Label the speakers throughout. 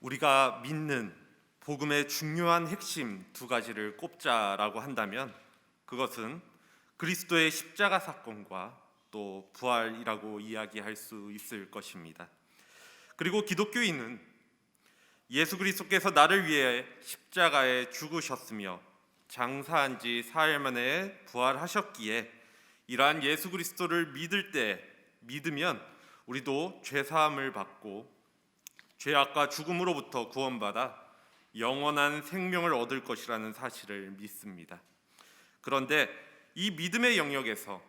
Speaker 1: 우리가 믿는 복음의 중요한 핵심 두 가지를 꼽자라고 한다면 그것은 그리스도의 십자가 사건과 또 부활이라고 이야기할 수 있을 것입니다. 그리고 기독교인은 예수 그리스도께서 나를 위해 십자가에 죽으셨으며 장사한 지 사흘 만에 부활하셨기에 이러한 예수 그리스도를 믿으면 우리도 죄 사함을 받고 죄악과 죽음으로부터 구원받아 영원한 생명을 얻을 것이라는 사실을 믿습니다. 그런데 이 믿음의 영역에서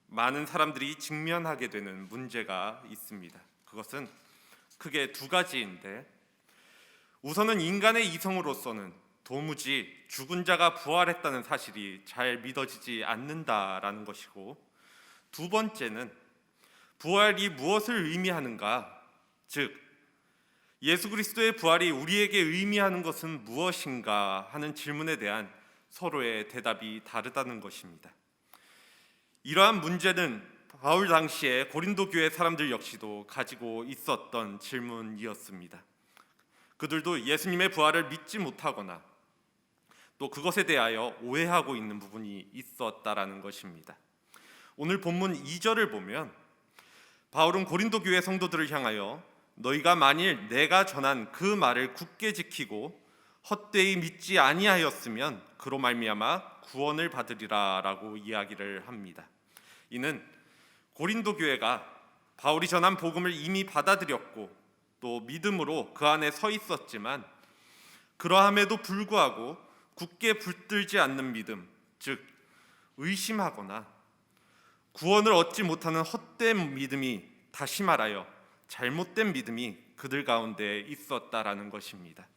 Speaker 1: 많은 사람들이 직면하게 되는 문제가 있습니다. 그것은 크게 두 가지인데, 우선은 인간의 이성으로서는 도무지 죽은 자가 부활했다는 사실이 잘 믿어지지 않는다라는 것이고, 두 번째는 부활이 무엇을 의미하는가, 즉 예수 그리스도의 부활이 우리에게 의미하는 것은 무엇인가 하는 질문에 대한 서로의 대답이 다르다는 것입니다. 이러한 문제는 바울 당시에 고린도 교회 사람들 역시도 가지고 있었던 질문이었습니다. 그들도 예수님의 부활을 믿지 못하거나 또 그것에 대하여 오해하고 있는 부분이 있었다라는 것입니다. 오늘 본문 2절을 보면 바울은 고린도 교회 성도들을 향하여 너희가 만일 내가 전한 그 말을 굳게 지키고 헛되이 믿지 아니하였으면 그로 말미암아 구원을 받으리라 라고 이야기를 합니다. 이는 고린도 교회가 바울이 전한 복음을 이미 받아들였고 또 믿음으로 그 안에 서 있었지만 그러함에도 불구하고 굳게 붙들지 않는 믿음, 즉 의심하거나 구원을 얻지 못하는 헛된 믿음이, 다시 말하여 잘못된 믿음이 그들 가운데 있었다라는 것입니다.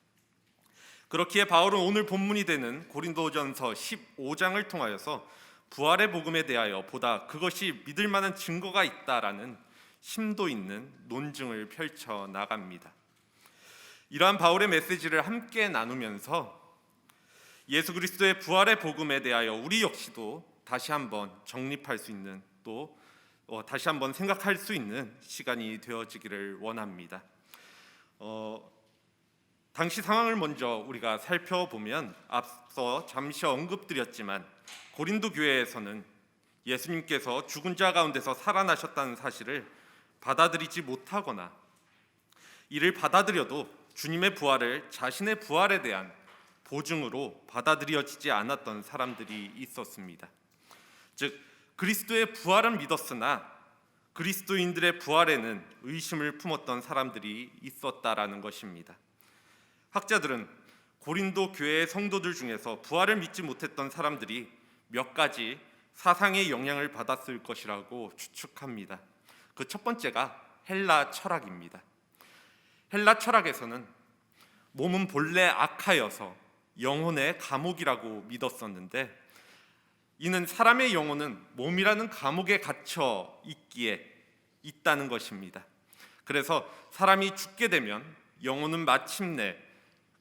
Speaker 1: 그렇기에 바울은 오늘 본문이 되는 고린도전서 15장을 통하여서 부활의 복음에 대하여 보다 그것이 믿을 만한 증거가 있다라는 심도 있는 논증을 펼쳐 나갑니다. 이러한 바울의 메시지를 함께 나누면서 예수 그리스도의 부활의 복음에 대하여 우리 역시도 다시 한번 정립할 수 있는, 또 다시 한번 생각할 수 있는 시간이 되어지기를 원합니다. 당시 상황을 먼저 우리가 살펴보면 앞서 잠시 언급드렸지만 고린도 교회에서는 예수님께서 죽은 자 가운데서 살아나셨다는 사실을 받아들이지 못하거나 이를 받아들여도 주님의 부활을 자신의 부활에 대한 보증으로 받아들여지지 않았던 사람들이 있었습니다. 즉 그리스도의 부활은 믿었으나 그리스도인들의 부활에는 의심을 품었던 사람들이 있었다라는 것입니다. 학자들은 고린도 교회의 성도들 중에서 부활을 믿지 못했던 사람들이 몇 가지 사상의 영향을 받았을 것이라고 추측합니다. 그 첫 번째가 헬라 철학입니다. 헬라 철학에서는 몸은 본래 악하여서 영혼의 감옥이라고 믿었었는데, 이는 사람의 영혼은 몸이라는 감옥에 갇혀 있다는 것입니다. 그래서 사람이 죽게 되면 영혼은 마침내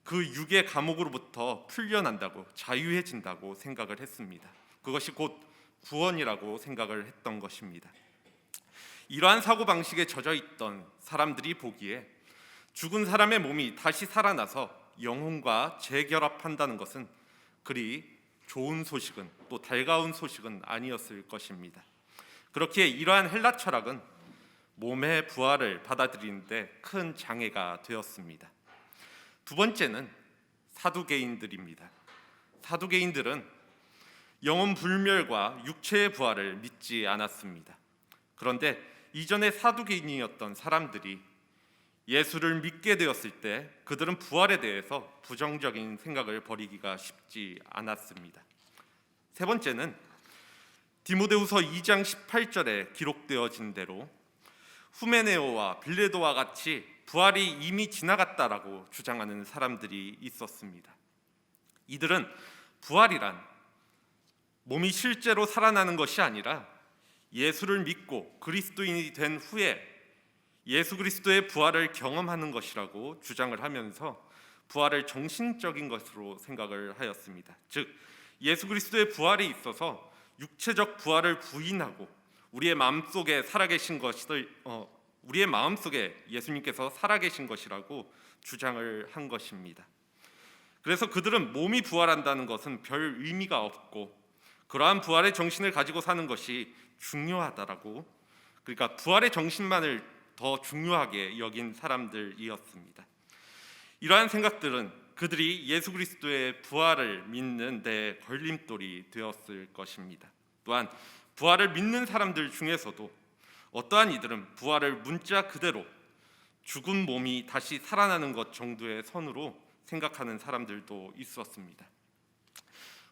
Speaker 1: 그 육의 감옥으로부터 풀려난다고, 자유해진다고 생각을 했습니다. 그것이 곧 구원이라고 생각을 했던 것입니다. 이러한 사고방식에 젖어 있던 사람들이 보기에 죽은 사람의 몸이 다시 살아나서 영혼과 재결합한다는 것은 그리 좋은 소식은, 또 달가운 소식은 아니었을 것입니다. 그렇기에 이러한 헬라 철학은 몸의 부활을 받아들이는데 큰 장애가 되었습니다. 두 번째는 사두개인들입니다. 사두개인들은 영혼 불멸과 육체의 부활을 믿지 않았습니다. 그런데 이전에 사두개인이었던 사람들이 예수를 믿게 되었을 때 그들은 부활에 대해서 부정적인 생각을 버리기가 쉽지 않았습니다. 세 번째는 디모데후서 2장 18절에 기록되어진 대로 후메네오와 빌레도와 같이 부활이 이미 지나갔다라고 주장하는 사람들이 있었습니다. 이들은 부활이란 몸이 실제로 살아나는 것이 아니라 예수를 믿고 그리스도인이 된 후에 예수 그리스도의 부활을 경험하는 것이라고 주장을 하면서 부활을 정신적인 것으로 생각을 하였습니다. 즉 예수 그리스도의 부활에 있어서 육체적 부활을 부인하고 우리의 마음속에 살아계신 것을 우리의 마음속에 예수님께서 살아계신 것이라고 주장을 한 것입니다. 그래서 그들은 몸이 부활한다는 것은 별 의미가 없고 그러한 부활의 정신을 가지고 사는 것이 중요하다라고, 그러니까 부활의 정신만을 더 중요하게 여긴 사람들이었습니다. 이러한 생각들은 그들이 예수 그리스도의 부활을 믿는 데 걸림돌이 되었을 것입니다. 또한 부활을 믿는 사람들 중에서도 어떠한 이들은 부활을 문자 그대로 죽은 몸이 다시 살아나는 것 정도의 선으로 생각하는 사람들도 있었습니다.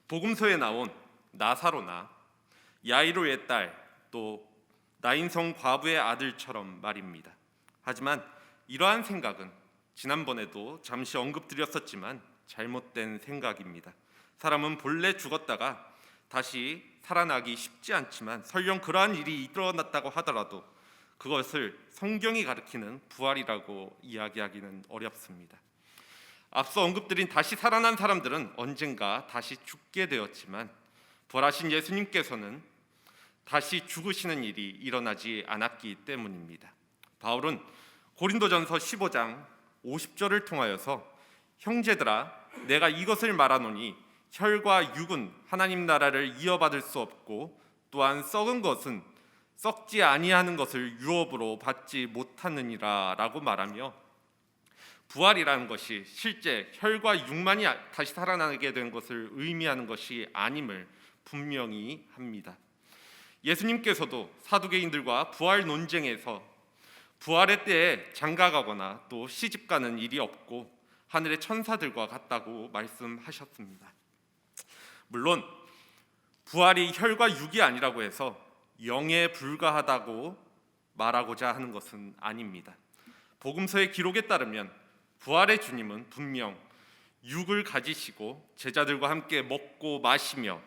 Speaker 1: 복음서에 나온 나사로나 야이로의 딸, 또 나인성 과부의 아들처럼 말입니다. 하지만 이러한 생각은 지난번에도 잠시 언급드렸었지만 잘못된 생각입니다. 사람은 본래 죽었다가 다시 살아나기 쉽지 않지만 설령 그러한 일이 일어났다고 하더라도 그것을 성경이 가리키는 부활이라고 이야기하기는 어렵습니다. 앞서 언급드린 다시 살아난 사람들은 언젠가 다시 죽게 되었지만 부활하신 예수님께서는 다시 죽으시는 일이 일어나지 않았기 때문입니다. 바울은 고린도전서 15장 50절을 통하여서 형제들아 내가 이것을 말하노니 혈과 육은 하나님 나라를 이어받을 수 없고 또한 썩은 것은 썩지 아니하는 것을 유업으로 받지 못하느니라 라고 말하며 부활이라는 것이 실제 혈과 육만이 다시 살아나게 된 것을 의미하는 것이 아님을 분명히 합니다. 예수님께서도 사두개인들과 부활 논쟁에서 부활의 때에 장가가거나 또 시집가는 일이 없고 하늘의 천사들과 같다고 말씀하셨습니다. 물론 부활이 혈과 육이 아니라고 해서 영에 불과하다고 말하고자 하는 것은 아닙니다. 복음서의 기록에 따르면 부활의 주님은 분명 육을 가지시고 제자들과 함께 먹고 마시며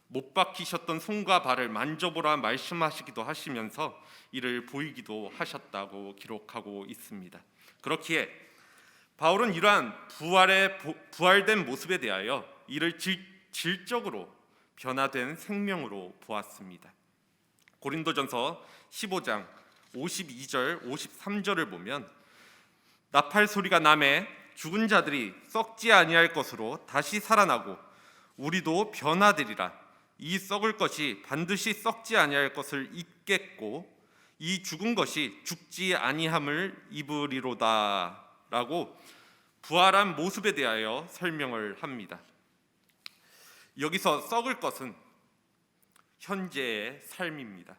Speaker 1: 못 박히셨던 손과 발을 만져보라 말씀하시기도 하시면서 이를 보이기도 하셨다고 기록하고 있습니다. 그렇기에 바울은 이러한 부활된 모습에 대하여 이를 질적으로 변화된 생명으로 보았습니다. 고린도전서 15장 52절 53절을 보면 나팔 소리가 나매 죽은 자들이 썩지 아니할 것으로 다시 살아나고 우리도 변화되리라. 이 썩을 것이 반드시 썩지 아니할 것을 입겠고 이 죽은 것이 죽지 아니함을 입으리로다 라고 부활한 모습에 대하여 설명을 합니다. 여기서 썩을 것은 현재의 삶입니다.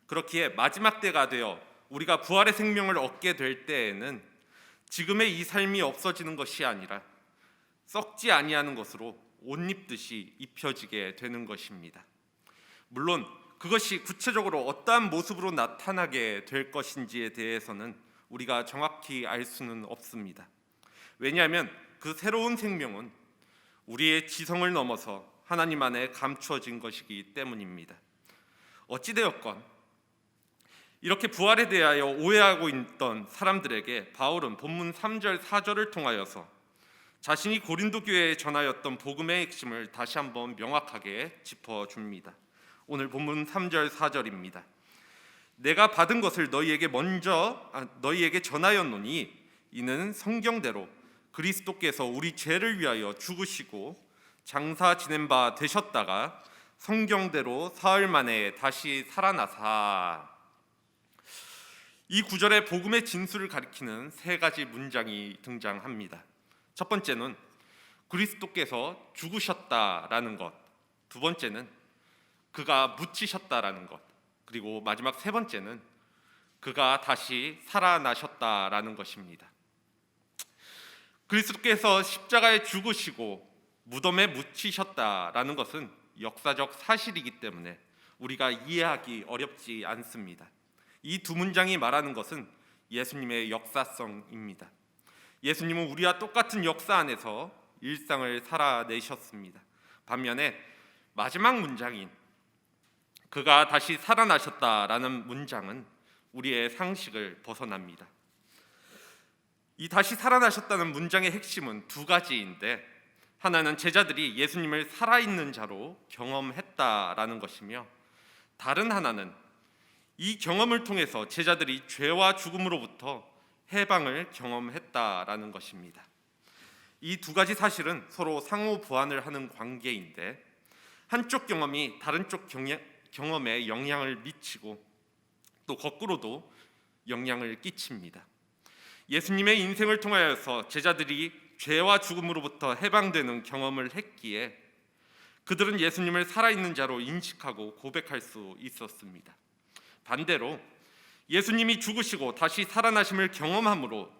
Speaker 1: 그렇기에 마지막 때가 되어 우리가 부활의 생명을 얻게 될 때에는 지금의 이 삶이 없어지는 것이 아니라 썩지 아니하는 것으로 옷 입듯이 입혀지게 되는 것입니다. 물론 그것이 구체적으로 어떠한 모습으로 나타나게 될 것인지에 대해서는 우리가 정확히 알 수는 없습니다. 왜냐하면 그 새로운 생명은 우리의 지성을 넘어서 하나님 안에 감추어진 것이기 때문입니다. 어찌되었건 이렇게 부활에 대하여 오해하고 있던 사람들에게 바울은 본문 3절 4절을 통하여서 자신이 고린도 교회에 전하였던 복음의 핵심을 다시 한번 명확하게 짚어줍니다. 오늘 본문 3절 4절입니다. 내가 받은 것을 너희에게 전하였노니 이는 성경대로 그리스도께서 우리 죄를 위하여 죽으시고 장사 지낸 바 되셨다가 성경대로 사흘 만에 다시 살아나사. 이 구절에 복음의 진수를 가리키는 세 가지 문장이 등장합니다. 첫 번째는 그리스도께서 죽으셨다라는 것, 두 번째는 그가 묻히셨다라는 것, 그리고 마지막 세 번째는 그가 다시 살아나셨다라는 것입니다. 그리스도께서 십자가에 죽으시고 무덤에 묻히셨다라는 것은 역사적 사실이기 때문에 우리가 이해하기 어렵지 않습니다. 이 두 문장이 말하는 것은 예수님의 역사성입니다. 예수님은 우리와 똑같은 역사 안에서 일상을 살아내셨습니다. 반면에 마지막 문장인 그가 다시 살아나셨다라는 문장은 우리의 상식을 벗어납니다. 이 다시 살아나셨다는 문장의 핵심은 두 가지인데, 하나는 제자들이 예수님을 살아있는 자로 경험했다라는 것이며, 다른 하나는 이 경험을 통해서 제자들이 죄와 죽음으로부터 해방을 경험했다라는 것입니다. 이 두 가지 사실은 서로 상호 보완을 하는 관계인데 한쪽 경험이 다른 쪽 경험에 영향을 미치고 또 거꾸로도 영향을 끼칩니다. 예수님의 인생을 통하여서 제자들이 죄와 죽음으로부터 해방되는 경험을 했기에 그들은 예수님을 살아있는 자로 인식하고 고백할 수 있었습니다. 반대로 예수님이 죽으시고 다시 살아나심을 경험함으로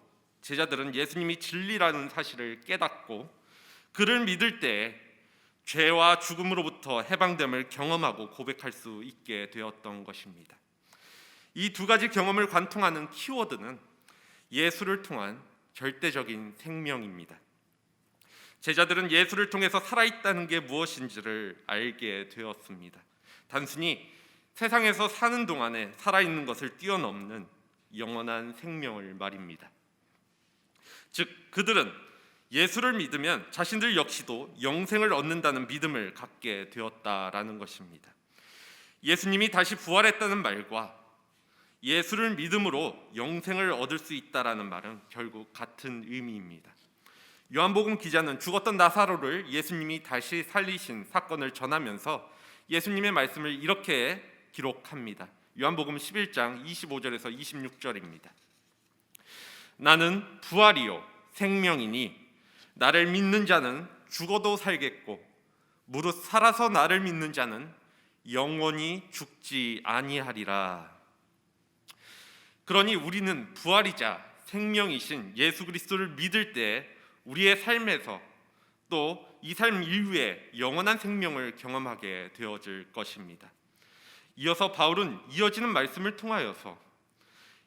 Speaker 1: 제자들은 예수님이 진리라는 사실을 깨닫고 그를 믿을 때에 죄와 죽음으로부터 해방됨을 경험하고 고백할 수 있게 되었던 것입니다. 이 두 가지 경험을 관통하는 키워드는 예수를 통한 절대적인 생명입니다. 제자들은 예수를 통해서 살아있다는 게 무엇인지를 알게 되었습니다. 단순히 세상에서 사는 동안에 살아있는 것을 뛰어넘는 영원한 생명을 말입니다. 즉 그들은 예수를 믿으면 자신들 역시도 영생을 얻는다는 믿음을 갖게 되었다라는 것입니다. 예수님이 다시 부활했다는 말과 예수를 믿음으로 영생을 얻을 수 있다라는 말은 결국 같은 의미입니다. 요한복음 기자는 죽었던 나사로를 예수님이 다시 살리신 사건을 전하면서 예수님의 말씀을 이렇게 기록합니다. 요한복음 11장 25절에서 26절입니다. 나는 부활이요 생명이니 나를 믿는 자는 죽어도 살겠고 무릇 살아서 나를 믿는 자는 영원히 죽지 아니하리라. 그러니 우리는 부활이자 생명이신 예수 그리스도를 믿을 때 우리의 삶에서 또 이 삶 이후에 영원한 생명을 경험하게 되어질 것입니다. 이어서 바울은 이어지는 말씀을 통하여서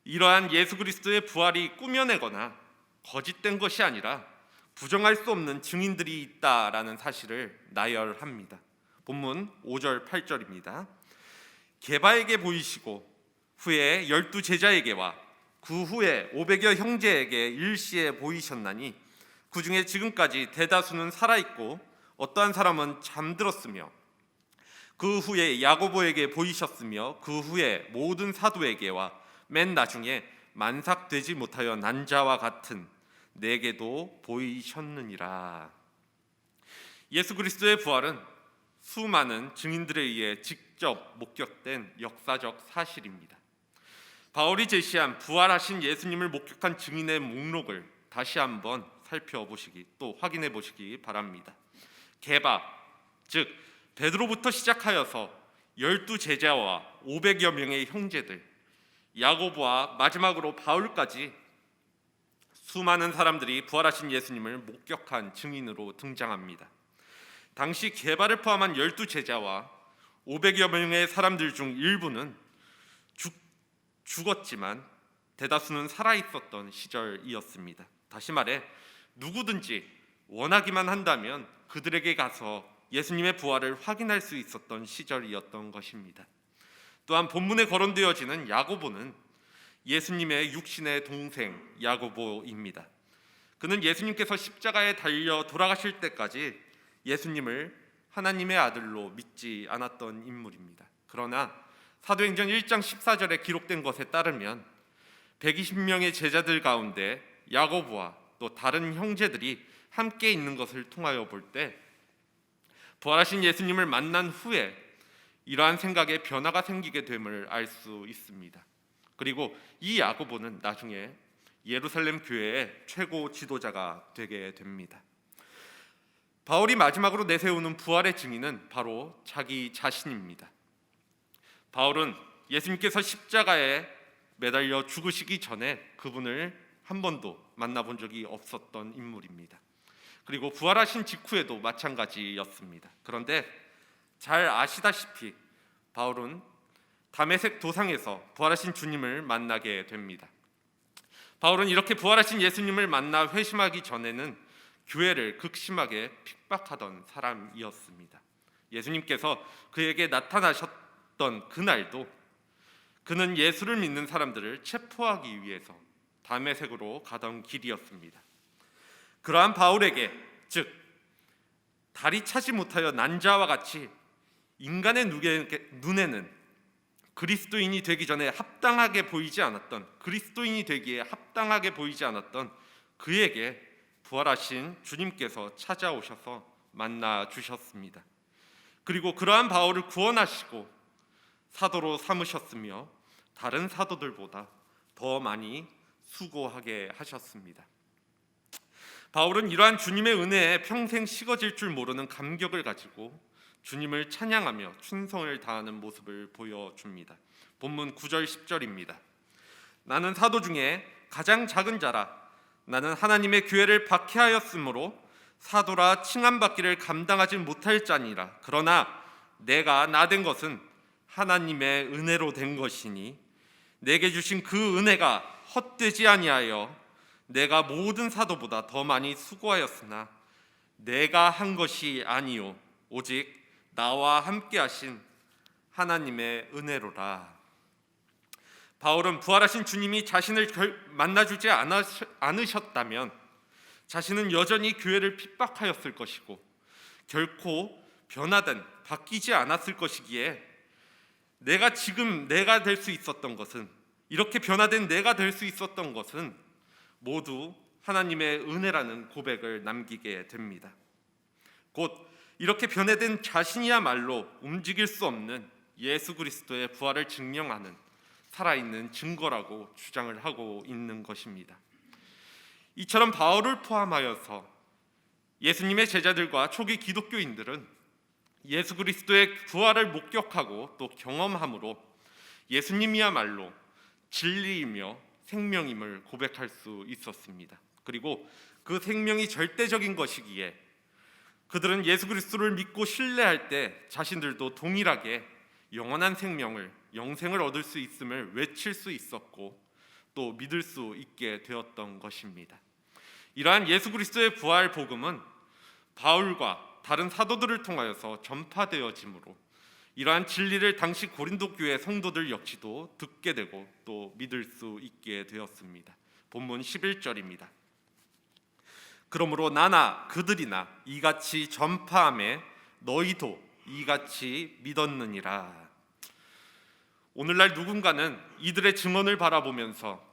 Speaker 1: 이러한 예수 그리스도의 부활이 꾸며내거나 거짓된 것이 아니라 부정할 수 없는 증인들이 있다라는 사실을 나열합니다. 본문 5절 8절입니다. 게바에게 보이시고 후에 12 제자에게와 그 후에 500여 형제에게 일시에 보이셨나니 그 중에 지금까지 대다수는 살아있고 어떠한 사람은 잠들었으며 그 후에 야고보에게 보이셨으며 그 후에 모든 사도에게와 맨 나중에 만삭되지 못하여 난 자와 같은 내게도 보이셨느니라. 예수 그리스도의 부활은 수많은 증인들에 의해 직접 목격된 역사적 사실입니다. 바울이 제시한 부활하신 예수님을 목격한 증인의 목록을 다시 한번 살펴보시기 또 확인해 보시기 바랍니다. 게바, 즉 베드로부터 시작하여서 12 제자와 500여 명의 형제들, 야고보와 마지막으로 바울까지 수많은 사람들이 부활하신 예수님을 목격한 증인으로 등장합니다. 당시 게바를 포함한 12 제자와 500여 명의 사람들 중 일부는 죽었지만 대다수는 살아있었던 시절이었습니다. 다시 말해 누구든지 원하기만 한다면 그들에게 가서 예수님의 부활을 확인할 수 있었던 시절이었던 것입니다. 또한 본문에 거론되어지는 야고보는 예수님의 육신의 동생 야고보입니다. 그는 예수님께서 십자가에 달려 돌아가실 때까지 예수님을 하나님의 아들로 믿지 않았던 인물입니다. 그러나 사도행전 1장 14절에 기록된 것에 따르면 120명의 제자들 가운데 야고보와 또 다른 형제들이 함께 있는 것을 통하여 볼 때 부활하신 예수님을 만난 후에 이러한 생각에 변화가 생기게 됨을 알 수 있습니다. 그리고 이 야고보는 나중에 예루살렘 교회의 최고 지도자가 되게 됩니다. 바울이 마지막으로 내세우는 부활의 증인은 바로 자기 자신입니다. 바울은 예수님께서 십자가에 매달려 죽으시기 전에 그분을 한 번도 만나본 적이 없었던 인물입니다. 그리고 부활하신 직후에도 마찬가지였습니다. 그런데 잘 아시다시피 바울은 다메섹 도상에서 부활하신 주님을 만나게 됩니다. 바울은 이렇게 부활하신 예수님을 만나 회심하기 전에는 교회를 극심하게 핍박하던 사람이었습니다. 예수님께서 그에게 나타나셨던 그날도 그는 예수를 믿는 사람들을 체포하기 위해서 다메섹으로 가던 길이었습니다. 그러한 바울에게, 즉 다리 차지 못하여 난 자와 같이 인간의 눈에는 그리스도인이 되기 전에 합당하게 보이지 않았던, 그리스도인이 되기에 합당하게 보이지 않았던 그에게 부활하신 주님께서 찾아오셔서 만나 주셨습니다. 그리고 그러한 바울을 구원하시고 사도로 삼으셨으며 다른 사도들보다 더 많이 수고하게 하셨습니다. 바울은 이러한 주님의 은혜에 평생 식어질 줄 모르는 감격을 가지고 주님을 찬양하며 충성을 다하는 모습을 보여줍니다. 본문 9절 10절입니다. 나는 사도 중에 가장 작은 자라. 나는 하나님의 교회를 박해하였으므로 사도라 칭함받기를 감당하지 못할 자니라. 그러나 내가 나된 것은 하나님의 은혜로 된 것이니 내게 주신 그 은혜가 헛되지 아니하여 내가 모든 사도보다 더 많이 수고하였으나 내가 한 것이 아니요 오직 나와 함께 하신 하나님의 은혜로라. 바울은 부활하신 주님이 자신을 만나주지 않으셨다면 자신은 여전히 교회를 핍박하였을 것이고 결코 변화된 바뀌지 않았을 것이기에 내가 될 수 있었던 것은, 이렇게 변화된 내가 될 수 있었던 것은 모두 하나님의 은혜라는 고백을 남기게 됩니다. 곧 이렇게 변화된 자신이야말로 움직일 수 없는 예수 그리스도의 부활을 증명하는 살아있는 증거라고 주장을 하고 있는 것입니다. 이처럼 바울을 포함하여서 예수님의 제자들과 초기 기독교인들은 예수 그리스도의 부활을 목격하고 또 경험함으로 예수님이야말로 진리이며 생명임을 고백할 수 있었습니다. 그리고 그 생명이 절대적인 것이기에 그들은 예수 그리스도를 믿고 신뢰할 때 자신들도 동일하게 영원한 생명을, 영생을 얻을 수 있음을 외칠 수 있었고 또 믿을 수 있게 되었던 것입니다. 이러한 예수 그리스도의 부활 복음은 바울과 다른 사도들을 통하여서 전파되어지므로 이러한 진리를 당시 고린도 교회 성도들 역시도 듣게 되고 또 믿을 수 있게 되었습니다. 본문 11절입니다. 그러므로 나나 그들이나 이같이 전파함에 너희도 이같이 믿었느니라. 오늘날 누군가는 이들의 증언을 바라보면서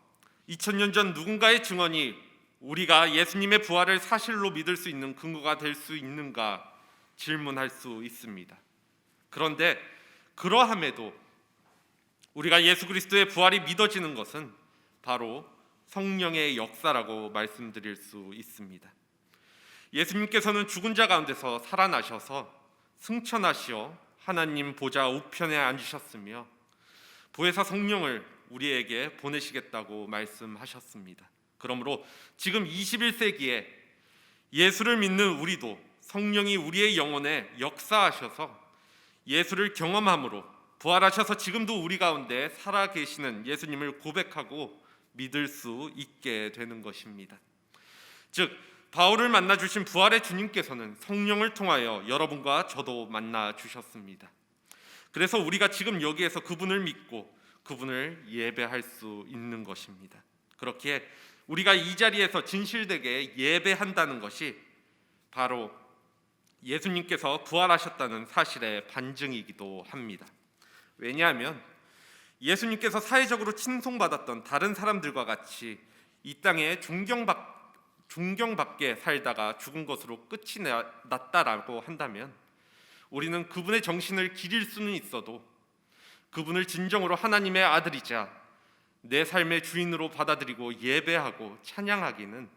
Speaker 1: 2000년 전 누군가의 증언이 우리가 예수님의 부활을 사실로 믿을 수 있는 근거가 될 수 있는가 질문할 수 있습니다. 그런데 그러함에도 우리가 예수 그리스도의 부활이 믿어지는 것은 바로 성령의 역사라고 말씀드릴 수 있습니다. 예수님께서는 죽은 자 가운데서 살아나셔서 승천하시어 하나님 보좌 우편에 앉으셨으며 보혜사 성령을 우리에게 보내시겠다고 말씀하셨습니다. 그러므로 지금 21세기에 예수를 믿는 우리도 성령이 우리의 영혼에 역사하셔서 예수를 경험함으로 부활하셔서 지금도 우리 가운데 살아계시는 예수님을 고백하고 믿을 수 있게 되는 것입니다. 즉 바울을 만나 주신 부활의 주님께서는 성령을 통하여 여러분과 저도 만나 주셨습니다. 그래서 우리가 지금 여기에서 그분을 믿고 그분을 예배할 수 있는 것입니다. 그렇게 우리가 이 자리에서 진실되게 예배한다는 것이 바로 예수님께서 부활하셨다는 사실의 반증이기도 합니다. 왜냐하면 예수님께서 사회적으로 칭송받았던 다른 사람들과 같이 이 땅에 존경받게 살다가 죽은 것으로 끝이 났다라고 한다면 우리는 그분의 정신을 기릴 수는 있어도 그분을 진정으로 하나님의 아들이자 내 삶의 주인으로 받아들이고 예배하고 찬양하기는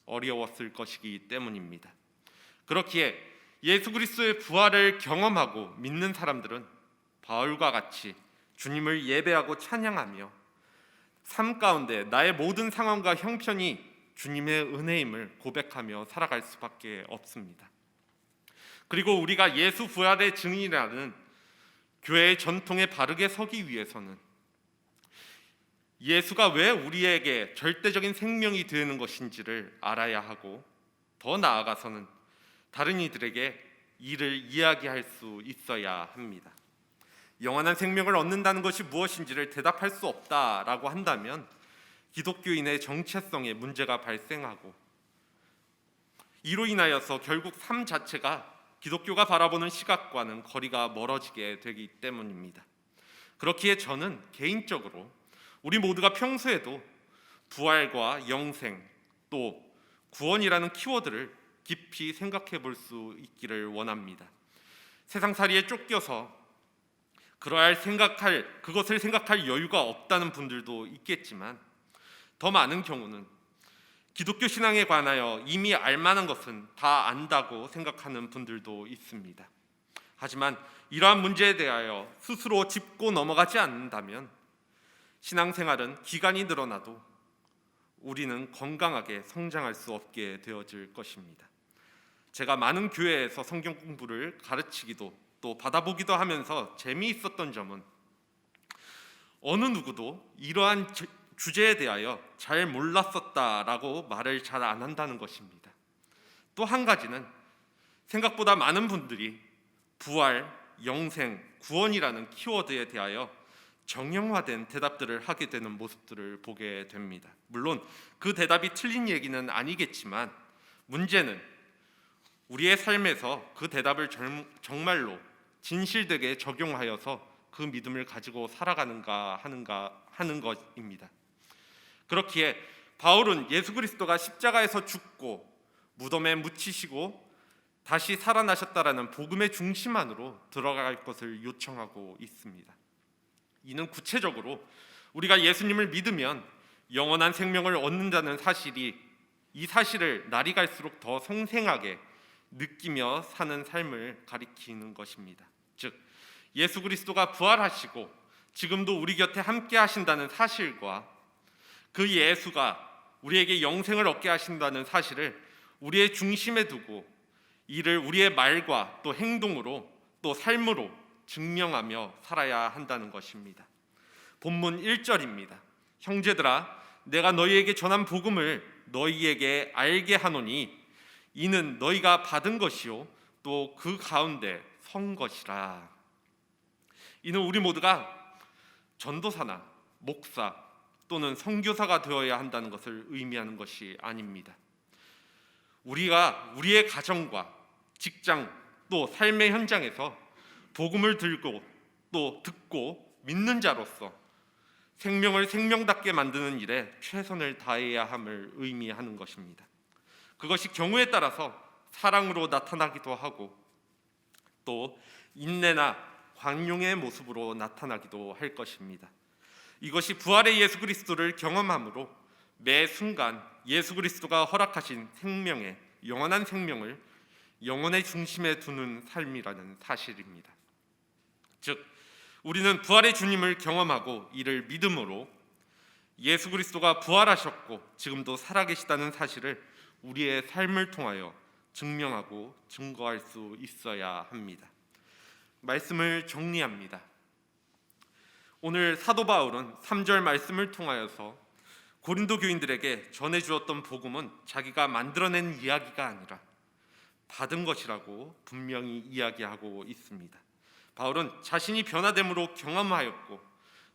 Speaker 1: 어려웠을 것이기 때문입니다. 그렇기에 예수 그리스도의 부활을 경험하고 믿는 사람들은 바울과 같이 주님을 예배하고 찬양하며 삶 가운데 나의 모든 상황과 형편이 주님의 은혜임을 고백하며 살아갈 수밖에 없습니다. 그리고 우리가 예수 부활의 증인이라는 교회의 전통에 바르게 서기 위해서는 예수가 왜 우리에게 절대적인 생명이 되는 것인지를 알아야 하고 더 나아가서는 다른 이들에게 이를 이야기할 수 있어야 합니다. 영원한 생명을 얻는다는 것이 무엇인지를 대답할 수 없다라고 한다면 기독교인의 정체성에 문제가 발생하고 이로 인하여서 결국 삶 자체가 기독교가 바라보는 시각과는 거리가 멀어지게 되기 때문입니다. 그렇기에 저는 개인적으로 우리 모두가 평소에도 부활과 영생 또 구원이라는 키워드를 깊이 생각해 볼 수 있기를 원합니다. 세상살이에 쫓겨서 그것을 생각할 여유가 없다는 분들도 있겠지만, 더 많은 경우는 기독교 신앙에 관하여 이미 알만한 것은 다 안다고 생각하는 분들도 있습니다. 하지만 이러한 문제에 대하여 스스로 짚고 넘어가지 않는다면 신앙생활은 기간이 늘어나도 우리는 건강하게 성장할 수 없게 되어질 것입니다. 제가 많은 교회에서 성경 공부를 가르치기도 또 받아보기도 하면서 재미있었던 점은 어느 누구도 이러한 주제에 대하여 잘 몰랐었다라고 말을 잘 안 한다는 것입니다. 또 한 가지는 생각보다 많은 분들이 부활, 영생, 구원이라는 키워드에 대하여 정형화된 대답들을 하게 되는 모습들을 보게 됩니다. 물론 그 대답이 틀린 얘기는 아니겠지만, 문제는 우리의 삶에서 그 대답을 정말로 진실되게 적용하여서 그 믿음을 가지고 살아가는가 하는 것입니다. 그렇기에 바울은 예수 그리스도가 십자가에서 죽고 무덤에 묻히시고 다시 살아나셨다라는 복음의 중심 안으로 들어갈 것을 요청하고 있습니다. 이는 구체적으로 우리가 예수님을 믿으면 영원한 생명을 얻는다는 이 사실을 날이 갈수록 더 생생하게 느끼며 사는 삶을 가리키는 것입니다. 즉, 예수 그리스도가 부활하시고 지금도 우리 곁에 함께 하신다는 사실과 그 예수가 우리에게 영생을 얻게 하신다는 사실을 우리의 중심에 두고 이를 우리의 말과 또 행동으로 또 삶으로 증명하며 살아야 한다는 것입니다. 본문 1절입니다. 형제들아, 내가 너희에게 전한 복음을 너희에게 알게 하노니 이는 너희가 받은 것이요 또 그 가운데 선 것이라. 이는 우리 모두가 전도사나 목사 또는 선교사가 되어야 한다는 것을 의미하는 것이 아닙니다. 우리가 우리의 가정과 직장 또 삶의 현장에서 복음을 들고 또 듣고 믿는 자로서 생명을 생명답게 만드는 일에 최선을 다해야 함을 의미하는 것입니다. 그것이 경우에 따라서 사랑으로 나타나기도 하고 또 인내나 광용의 모습으로 나타나기도 할 것입니다. 이것이 부활의 예수 그리스도를 경험함으로 매 순간 예수 그리스도가 허락하신 생명의 영원한 생명을 영혼의 중심에 두는 삶이라는 사실입니다. 즉, 우리는 부활의 주님을 경험하고 이를 믿음으로 예수 그리스도가 부활하셨고 지금도 살아계시다는 사실을 우리의 삶을 통하여 증명하고 증거할 수 있어야 합니다. 말씀을 정리합니다. 오늘 사도 바울은 3절 말씀을 통하여서 고린도 교인들에게 전해주었던 복음은 자기가 만들어낸 이야기가 아니라 받은 것이라고 분명히 이야기하고 있습니다. 바울은 자신이 변화됨으로 경험하였고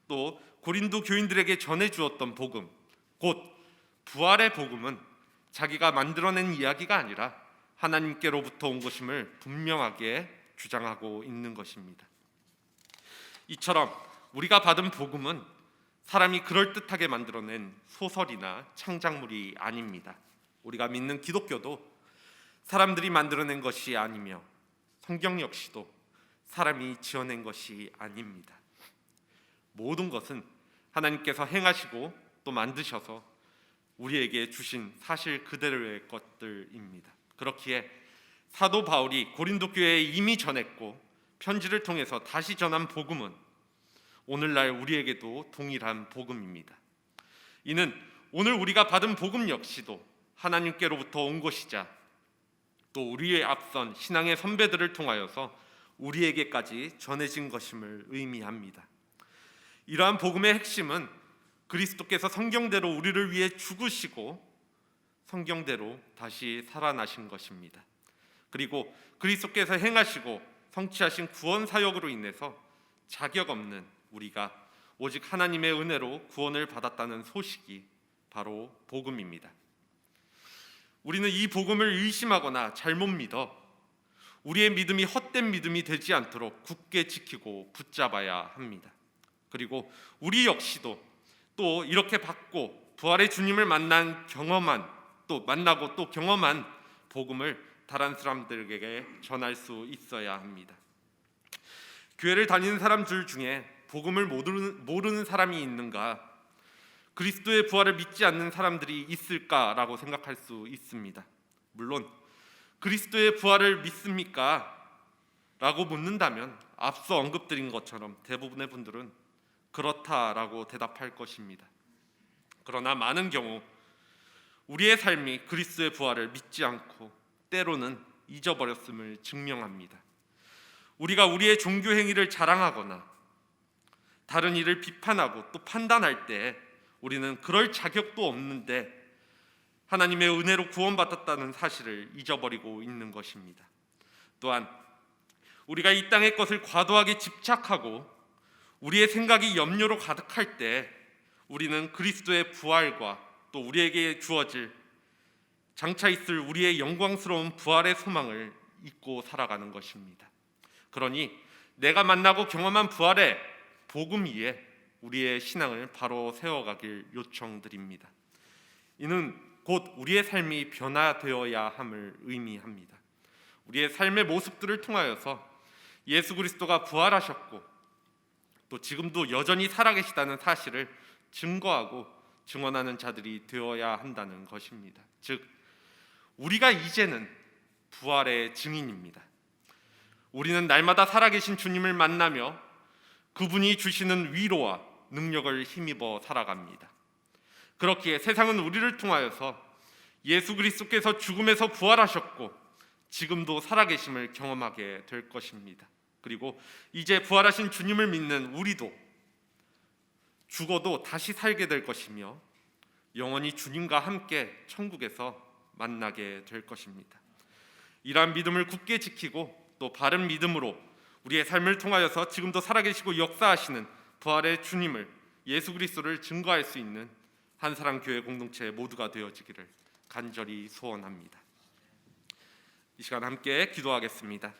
Speaker 1: 또 고린도 교인들에게 전해주었던 복음, 곧 부활의 복음은 자기가 만들어낸 이야기가 아니라 하나님께로부터 온 것임을 분명하게 주장하고 있는 것입니다. 이처럼 우리가 받은 복음은 사람이 그럴듯하게 만들어낸 소설이나 창작물이 아닙니다. 우리가 믿는 기독교도 사람들이 만들어낸 것이 아니며 성경 역시도 사람이 지어낸 것이 아닙니다. 모든 것은 하나님께서 행하시고 또 만드셔서 우리에게 주신 사실 그대로의 것들입니다. 그렇기에 사도 바울이 고린도 교회에 이미 전했고 편지를 통해서 다시 전한 복음은 오늘날 우리에게도 동일한 복음입니다. 이는 오늘 우리가 받은 복음 역시도 하나님께로부터 온 것이자 또 우리의 앞선 신앙의 선배들을 통하여서 우리에게까지 전해진 것임을 의미합니다. 이러한 복음의 핵심은 그리스도께서 성경대로 우리를 위해 죽으시고 성경대로 다시 살아나신 것입니다. 그리고 그리스도께서 행하시고 성취하신 구원 사역으로 인해서 자격 없는 우리가 오직 하나님의 은혜로 구원을 받았다는 소식이 바로 복음입니다. 우리는 이 복음을 의심하거나 잘못 믿어 우리의 믿음이 헛된 믿음이 되지 않도록 굳게 지키고 붙잡아야 합니다. 그리고 우리 역시도 또 이렇게 받고 부활의 주님을 만나고 또 경험한 복음을 다른 사람들에게 전할 수 있어야 합니다. 교회를 다니는 사람들 중에 복음을 모르는 사람이 있는가? 그리스도의 부활을 믿지 않는 사람들이 있을까라고 생각할 수 있습니다. 물론 그리스도의 부활을 믿습니까? 라고 묻는다면 앞서 언급드린 것처럼 대부분의 분들은 그렇다라고 대답할 것입니다. 그러나 많은 경우 우리의 삶이 그리스도의 부활을 믿지 않고 때로는 잊어버렸음을 증명합니다. 우리가 우리의 종교 행위를 자랑하거나 다른 이를 비판하고 또 판단할 때 우리는 그럴 자격도 없는데 하나님의 은혜로 구원받았다는 사실을 잊어버리고 있는 것입니다. 또한 우리가 이 땅의 것을 과도하게 집착하고 우리의 생각이 염려로 가득할 때 우리는 그리스도의 부활과 또 우리에게 주어질 장차 있을 우리의 영광스러운 부활의 소망을 잊고 살아가는 것입니다. 그러니 내가 만나고 경험한 부활의 복음 위에 우리의 신앙을 바로 세워가길 요청드립니다. 이는 곧 우리의 삶이 변화되어야 함을 의미합니다. 우리의 삶의 모습들을 통하여서 예수 그리스도가 부활하셨고 또 지금도 여전히 살아계시다는 사실을 증거하고 증언하는 자들이 되어야 한다는 것입니다. 즉 우리가 이제는 부활의 증인입니다. 우리는 날마다 살아계신 주님을 만나며 그분이 주시는 위로와 능력을 힘입어 살아갑니다. 그렇기에 세상은 우리를 통하여서 예수 그리스도께서 죽음에서 부활하셨고 지금도 살아계심을 경험하게 될 것입니다. 그리고 이제 부활하신 주님을 믿는 우리도 죽어도 다시 살게 될 것이며 영원히 주님과 함께 천국에서 만나게 될 것입니다. 이러한 믿음을 굳게 지키고 또 바른 믿음으로 우리의 삶을 통하여서 지금도 살아계시고 역사하시는 부활의 주님을 예수 그리스도를 증거할 수 있는 한사랑교회 공동체 모두가 되어지기를 간절히 소원합니다. 이 시간 함께 기도하겠습니다.